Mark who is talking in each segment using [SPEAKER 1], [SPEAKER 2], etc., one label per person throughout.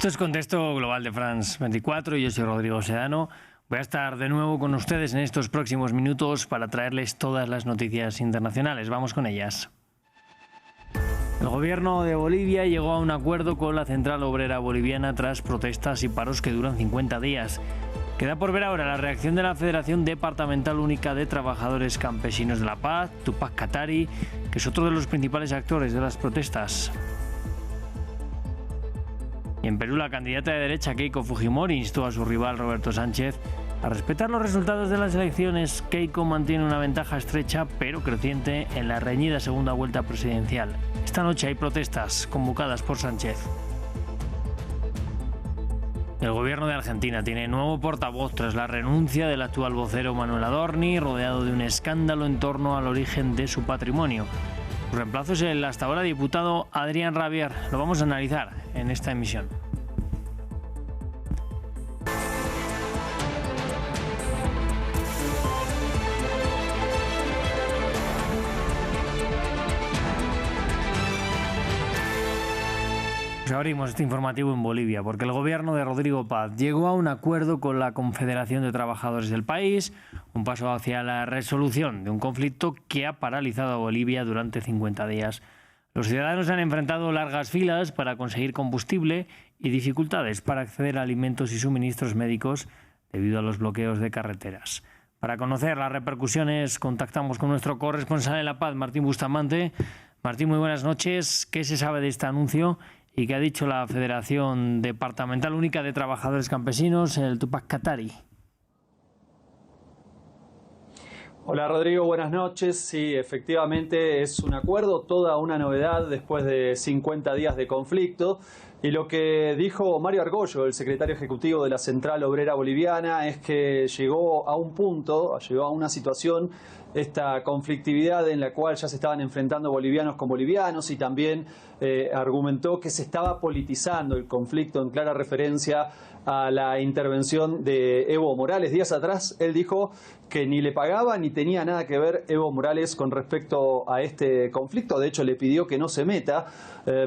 [SPEAKER 1] Esto es Contexto Global de France 24 y yo soy Rodrigo Sedano. Voy a estar de nuevo con ustedes en estos próximos minutos para traerles todas las noticias internacionales. Vamos con ellas. El gobierno de Bolivia llegó a un acuerdo con la Central Obrera Boliviana tras protestas y paros que duran 50 días. Queda por ver ahora la reacción de la Federación Departamental Única de Trabajadores Campesinos de La Paz, Tupac Katari, que es otro de los principales actores de las protestas. Y en Perú, la candidata de derecha Keiko Fujimori instó a su rival Roberto Sánchez a respetar los resultados de las elecciones. Keiko mantiene una ventaja estrecha pero creciente en la reñida segunda vuelta presidencial. Esta noche hay protestas convocadas por Sánchez. El gobierno de Argentina tiene nuevo portavoz tras la renuncia del actual vocero Manuel Adorni, rodeado de un escándalo en torno al origen de su patrimonio. Su reemplazo es el hasta ahora diputado Adrián Rabier. Lo vamos a analizar en esta emisión. Abrimos este informativo en Bolivia porque el gobierno de Rodrigo Paz llegó a un acuerdo con la Confederación de Trabajadores del país, un paso hacia la resolución de un conflicto que ha paralizado a Bolivia durante 50 días. Los ciudadanos han enfrentado largas filas para conseguir combustible y dificultades para acceder a alimentos y suministros médicos debido a los bloqueos de carreteras. Para conocer las repercusiones contactamos con nuestro corresponsal en La Paz, Martín Bustamante. Martín, muy buenas noches. ¿Qué se sabe de este anuncio y qué ha dicho la Federación Departamental Única de Trabajadores Campesinos, el Tupac Katari?
[SPEAKER 2] Hola Rodrigo, buenas noches. Sí, efectivamente es un acuerdo, toda una novedad después de 50 días de conflicto. Y lo que dijo Mario Argollo, el secretario ejecutivo de la Central Obrera Boliviana, es que llegó a un punto, llegó a una situación, esta conflictividad en la cual ya se estaban enfrentando bolivianos con bolivianos, y también argumentó que se estaba politizando el conflicto en clara referencia a la intervención de Evo Morales. Días atrás él dijo que ni le pagaba ni tenía nada que ver Evo Morales con respecto a este conflicto. De hecho, le pidió que no se meta,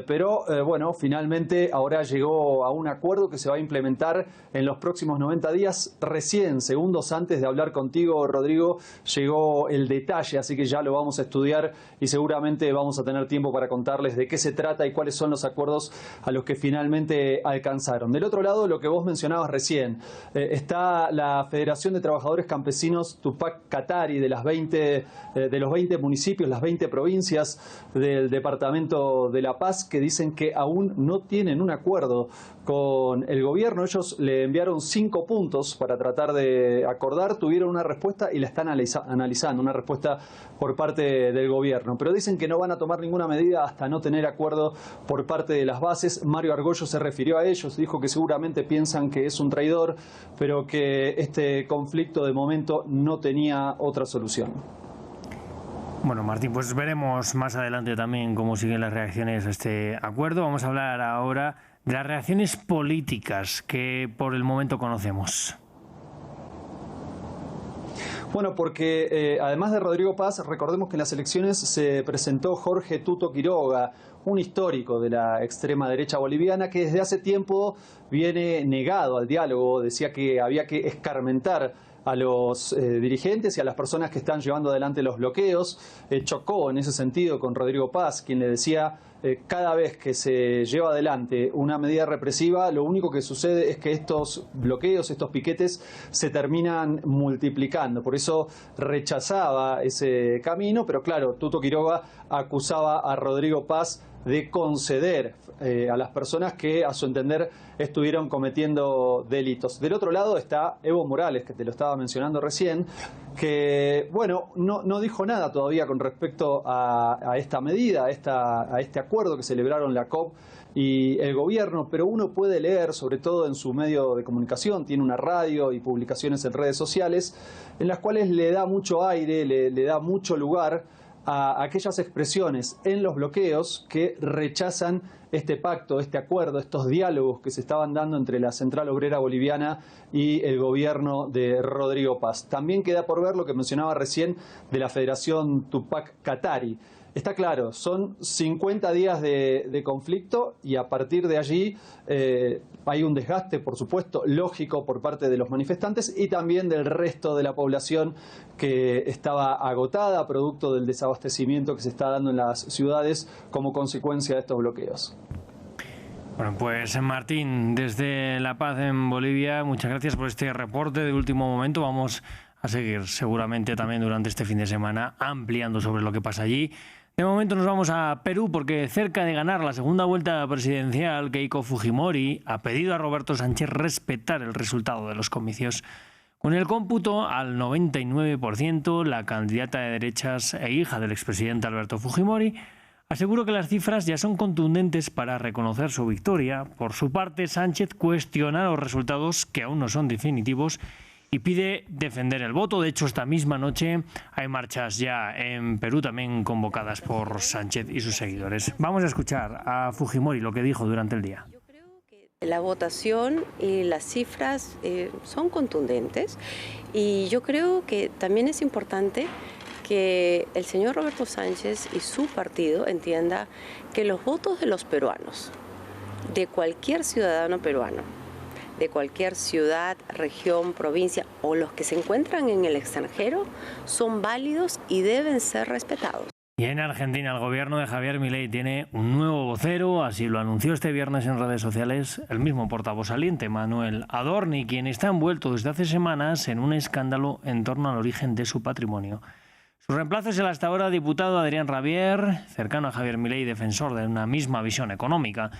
[SPEAKER 2] pero bueno, finalmente ahora llegó a un acuerdo que se va a implementar en los próximos 90 días. Recién, segundos antes de hablar contigo, Rodrigo, llegó el detalle, así que ya lo vamos a estudiar y seguramente vamos a tener tiempo para contarles de qué se trata y cuáles son los acuerdos a los que finalmente alcanzaron. Del otro lado, lo que vos mencionabas recién, está la Federación de Trabajadores Campesinos Tupac Katari de los 20 municipios, las 20 provincias del departamento de La Paz, que dicen que aún no tienen un acuerdo con el gobierno. Ellos le enviaron 5 puntos para tratar de acordar, tuvieron una respuesta y la están analizando, una respuesta por parte del gobierno. Pero dicen que no van a tomar ninguna medida hasta no tener acuerdo por parte de las bases. Mario Argollo se refirió a ellos, dijo que seguramente piensan que es un traidor, pero que este conflicto de momento no tenía otra solución.
[SPEAKER 1] Bueno, Martín, pues veremos más adelante también cómo siguen las reacciones a este acuerdo. Vamos a hablar ahora de las reacciones políticas que por el momento conocemos.
[SPEAKER 2] Bueno, porque además de Rodrigo Paz, recordemos que en las elecciones se presentó Jorge Tuto Quiroga, un histórico de la extrema derecha boliviana que desde hace tiempo viene negado al diálogo. Decía que había que escarmentar a los dirigentes y a las personas que están llevando adelante los bloqueos. Chocó en ese sentido con Rodrigo Paz, quien le decía cada vez que se lleva adelante una medida represiva, lo único que sucede es que estos bloqueos, estos piquetes, se terminan multiplicando. Por eso rechazaba ese camino, pero claro, Tuto Quiroga acusaba a Rodrigo Paz de conceder a las personas que, a su entender, estuvieron cometiendo delitos. Del otro lado está Evo Morales, que te lo estaba mencionando recién, que, bueno, no dijo nada todavía con respecto a esta medida, a este acuerdo que celebraron la COP y el gobierno, pero uno puede leer, sobre todo en su medio de comunicación, tiene una radio y publicaciones en redes sociales, en las cuales le da mucho aire, le da mucho lugar a aquellas expresiones en los bloqueos que rechazan este pacto, este acuerdo, estos diálogos que se estaban dando entre la Central Obrera Boliviana y el gobierno de Rodrigo Paz. También queda por ver lo que mencionaba recién de la Federación Tupac Katari. Está claro, son 50 días de conflicto y a partir de allí hay un desgaste, por supuesto, lógico por parte de los manifestantes y también del resto de la población que estaba agotada producto del desabastecimiento que se está dando en las ciudades como consecuencia de estos bloqueos.
[SPEAKER 1] Bueno, pues Martín, desde La Paz en Bolivia, muchas gracias por este reporte de último momento. Vamos a seguir seguramente también durante este fin de semana ampliando sobre lo que pasa allí. De momento nos vamos a Perú porque cerca de ganar la segunda vuelta presidencial, Keiko Fujimori ha pedido a Roberto Sánchez respetar el resultado de los comicios. Con el cómputo al 99%, la candidata de derechas e hija del expresidente Alberto Fujimori aseguró que las cifras ya son contundentes para reconocer su victoria. Por su parte, Sánchez cuestiona los resultados que aún no son definitivos y pide defender el voto. De hecho, esta misma noche hay marchas ya en Perú también convocadas por Sánchez y sus seguidores. Vamos a escuchar a Fujimori lo que dijo durante el día.
[SPEAKER 3] La votación y las cifras son contundentes y yo creo que también es importante que el señor Roberto Sánchez y su partido entienda que los votos de los peruanos, de cualquier ciudadano peruano, de cualquier ciudad, región, provincia o los que se encuentran en el extranjero, son válidos y deben ser respetados.
[SPEAKER 1] Y en Argentina el gobierno de Javier Milei tiene un nuevo vocero, así lo anunció este viernes en redes sociales el mismo portavoz saliente, Manuel Adorni, quien está envuelto desde hace semanas en un escándalo en torno al origen de su patrimonio. Su reemplazo es el hasta ahora diputado Adrián Rabier, cercano a Javier Milei y defensor de una misma visión económica.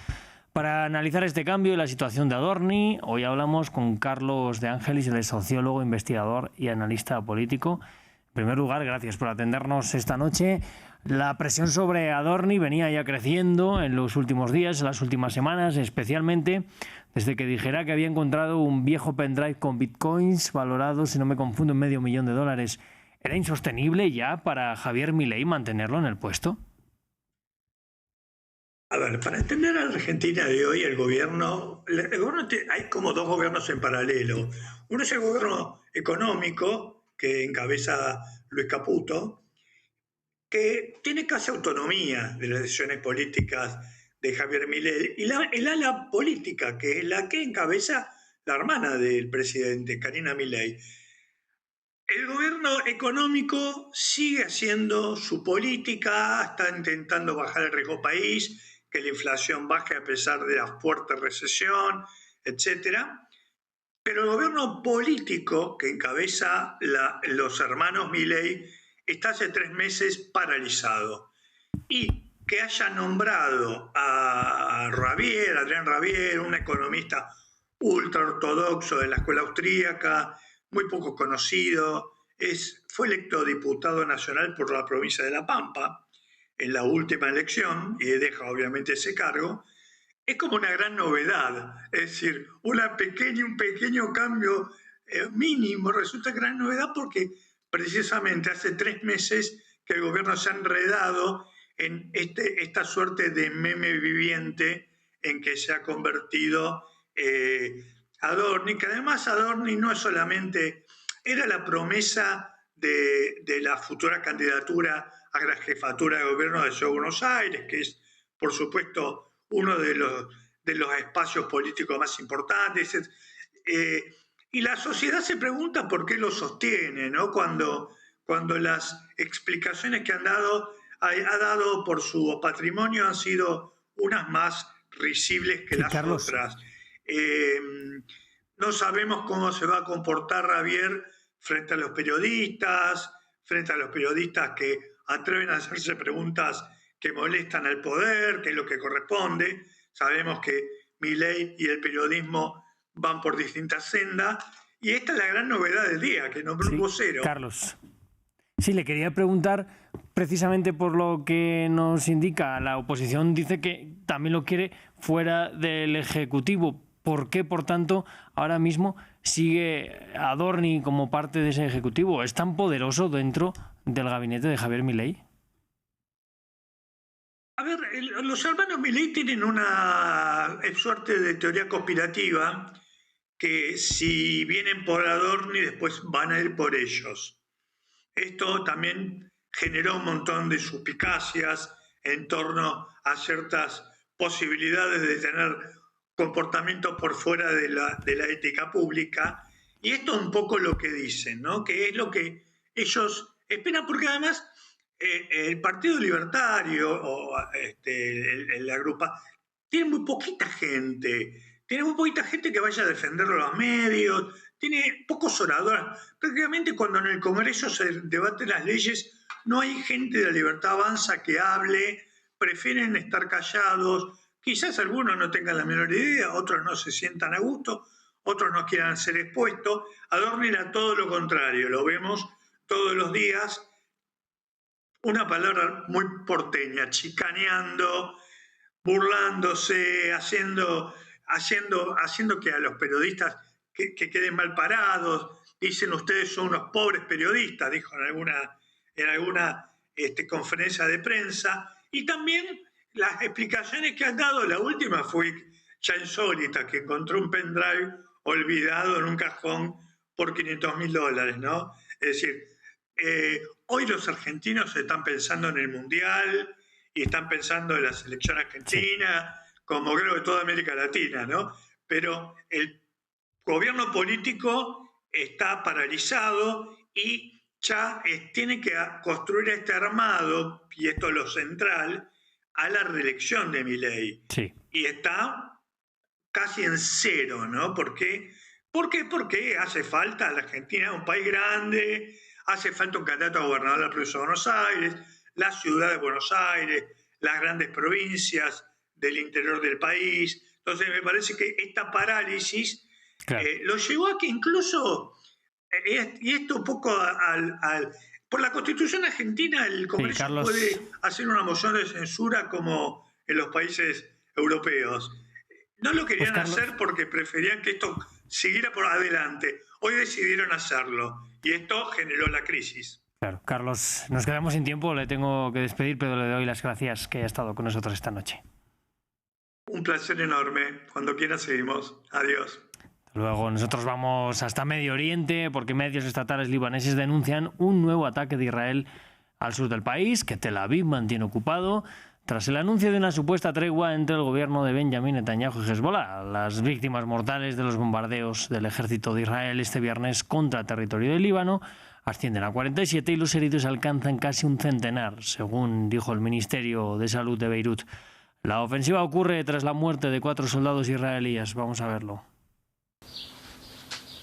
[SPEAKER 1] Para analizar este cambio y la situación de Adorni, hoy hablamos con Carlos de Ángelis, el sociólogo, investigador y analista político. En primer lugar, gracias por atendernos esta noche. La presión sobre Adorni venía ya creciendo en los últimos días, en las últimas semanas, especialmente desde que dijera que había encontrado un viejo pendrive con bitcoins valorado, si no me confundo, en $500,000. ¿Era insostenible ya para Javier Milei mantenerlo en el puesto?
[SPEAKER 4] A ver, para entender a la Argentina de hoy, el gobierno hay como dos gobiernos en paralelo. Uno es el gobierno económico, que encabeza Luis Caputo, que tiene casi autonomía de las decisiones políticas de Javier Milei, y el ala política, que es la que encabeza la hermana del presidente, Karina Milei. El gobierno económico sigue haciendo su política, está intentando bajar el riesgo país, que la inflación baje a pesar de la fuerte recesión, etc. Pero el gobierno político que encabeza los hermanos Milei está hace 3 meses paralizado. Y que haya nombrado a Adrián Rabier, un economista ultraortodoxo de la escuela austríaca, muy poco conocido, fue electo diputado nacional por la provincia de La Pampa en la última elección y deja obviamente ese cargo, es como una gran novedad, es decir, un pequeño cambio mínimo resulta gran novedad porque precisamente hace 3 meses que el gobierno se ha enredado en esta suerte de meme viviente en que se ha convertido Adorni, que además Adorni no es solamente, era la promesa de la futura candidatura a la jefatura de gobierno de Ciudad de Buenos Aires, que es, por supuesto, uno de los espacios políticos más importantes. Y la sociedad se pregunta por qué lo sostiene, ¿no? Cuando las explicaciones que ha dado por su patrimonio han sido unas más risibles que las
[SPEAKER 1] Carlos.
[SPEAKER 4] otras. No sabemos cómo se va a comportar Javier frente a los periodistas que atreven a hacerse preguntas que molestan al poder, que es lo que corresponde. Sabemos que Milei y el periodismo van por distintas sendas, y esta es la gran novedad del día, que nombró un vocero.
[SPEAKER 1] Carlos, sí, le quería preguntar precisamente por lo que nos indica. La oposición dice que también lo quiere fuera del Ejecutivo. ¿Por qué, por tanto, ahora mismo sigue Adorni como parte de ese Ejecutivo? ¿Es tan poderoso dentro del gabinete de Javier Milei?
[SPEAKER 4] A ver, los hermanos Milei tienen una suerte de teoría conspirativa que si vienen por Adorni después van a ir por ellos. Esto también generó un montón de suspicacias en torno a ciertas posibilidades de tener comportamientos por fuera de la ética pública. Y esto es un poco lo que dicen, ¿no? Que es lo que ellos esperan, porque además el Partido Libertario o la agrupa tiene muy poquita gente. Tiene muy poquita gente que vaya a defender los medios, tiene pocos oradores. Prácticamente cuando en el Congreso se debaten las leyes, no hay gente de la Libertad Avanza que hable, prefieren estar callados. Quizás algunos no tengan la menor idea, otros no se sientan a gusto, otros no quieran ser expuestos. Adorno era todo lo contrario, lo vemos todos los días. Una palabra muy porteña, chicaneando, burlándose, haciendo que a los periodistas que queden mal parados. Dicen, ustedes son unos pobres periodistas, dijo en alguna conferencia de prensa. Y también las explicaciones que han dado, la última fue ya insólita, que encontró un pendrive olvidado en un cajón por $500.000, ¿no? Es decir, hoy los argentinos están pensando en el Mundial y están pensando en la selección argentina, como creo que toda América Latina, ¿no? Pero el gobierno político está paralizado y ya tiene que construir este armado, y esto es lo central, a la reelección de Milei.
[SPEAKER 1] Sí.
[SPEAKER 4] Y está casi en cero, ¿no? ¿Por qué? Porque hace falta, la Argentina es un país grande, hace falta un candidato a gobernador de la provincia de Buenos Aires, la ciudad de Buenos Aires, las grandes provincias del interior del país. Entonces me parece que esta parálisis lo llevó a que incluso, y esto un poco por la Constitución argentina, el Congreso puede hacer una moción de censura como en los países europeos. No lo querían hacer porque preferían que esto siguiera por adelante. Hoy decidieron hacerlo y esto generó la crisis.
[SPEAKER 1] Claro, Carlos, nos quedamos sin tiempo, le tengo que despedir, pero le doy las gracias que haya estado con nosotros esta noche.
[SPEAKER 4] Un placer enorme. Cuando quiera seguimos. Adiós.
[SPEAKER 1] Luego nosotros vamos hasta Medio Oriente porque medios estatales libaneses denuncian un nuevo ataque de Israel al sur del país que Tel Aviv mantiene ocupado tras el anuncio de una supuesta tregua entre el gobierno de Benjamín Netanyahu y Hezbollah. Las víctimas mortales de los bombardeos del ejército de Israel este viernes contra territorio del Líbano ascienden a 47 y los heridos alcanzan casi un centenar, según dijo el Ministerio de Salud de Beirut. La ofensiva ocurre tras la muerte de 4 soldados israelíes. Vamos a verlo.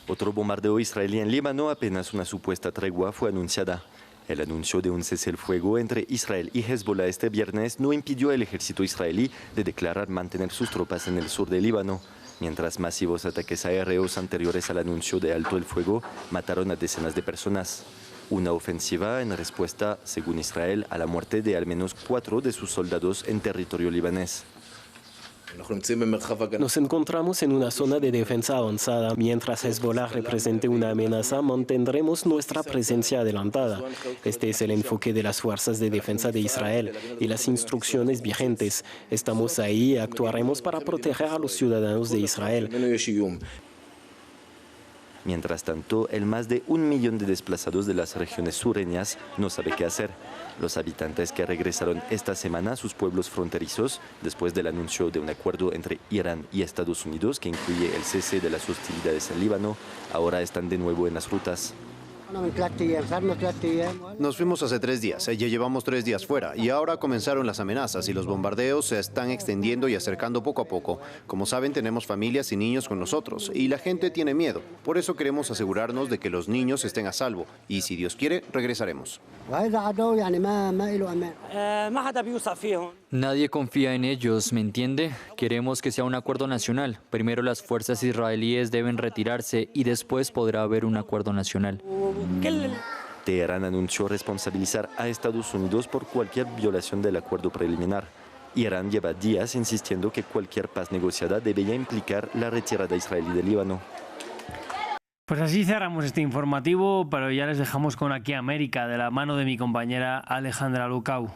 [SPEAKER 5] Otro bombardeo israelí en Líbano, apenas una supuesta tregua fue anunciada. El anuncio de un cese el fuego entre Israel y Hezbollah este viernes no impidió al ejército israelí de declarar mantener sus tropas en el sur de Líbano, mientras masivos ataques aéreos anteriores al anuncio de alto el fuego mataron a decenas de personas. Una ofensiva en respuesta, según Israel, a la muerte de al menos 4 de sus soldados en territorio libanés.
[SPEAKER 6] Nos encontramos en una zona de defensa avanzada. Mientras Hezbollah represente una amenaza, mantendremos nuestra presencia adelantada. Este es el enfoque de las fuerzas de defensa de Israel y las instrucciones vigentes. Estamos ahí y actuaremos para proteger a los ciudadanos de Israel.
[SPEAKER 5] Mientras tanto, el más de 1 millón de desplazados de las regiones sureñas no sabe qué hacer. Los habitantes que regresaron esta semana a sus pueblos fronterizos después del anuncio de un acuerdo entre Irán y Estados Unidos que incluye el cese de las hostilidades en Líbano, ahora están de nuevo en las rutas.
[SPEAKER 7] Nos fuimos hace 3 días, ya llevamos 3 días fuera y ahora comenzaron las amenazas y los bombardeos se están extendiendo y acercando poco a poco. Como saben, tenemos familias y niños con nosotros y la gente tiene miedo. Por eso queremos asegurarnos de que los niños estén a salvo y si Dios quiere, regresaremos.
[SPEAKER 8] Nadie confía en ellos, ¿me entiende? Queremos que sea un acuerdo nacional. Primero las fuerzas israelíes deben retirarse y después podrá haber un acuerdo nacional.
[SPEAKER 5] Teherán anunció responsabilizar a Estados Unidos por cualquier violación del acuerdo preliminar. Irán lleva días insistiendo que cualquier paz negociada debería implicar la retirada israelí del Líbano.
[SPEAKER 1] Pues así cerramos este informativo, pero ya les dejamos con Aquí América, de la mano de mi compañera Alejandra Lucau.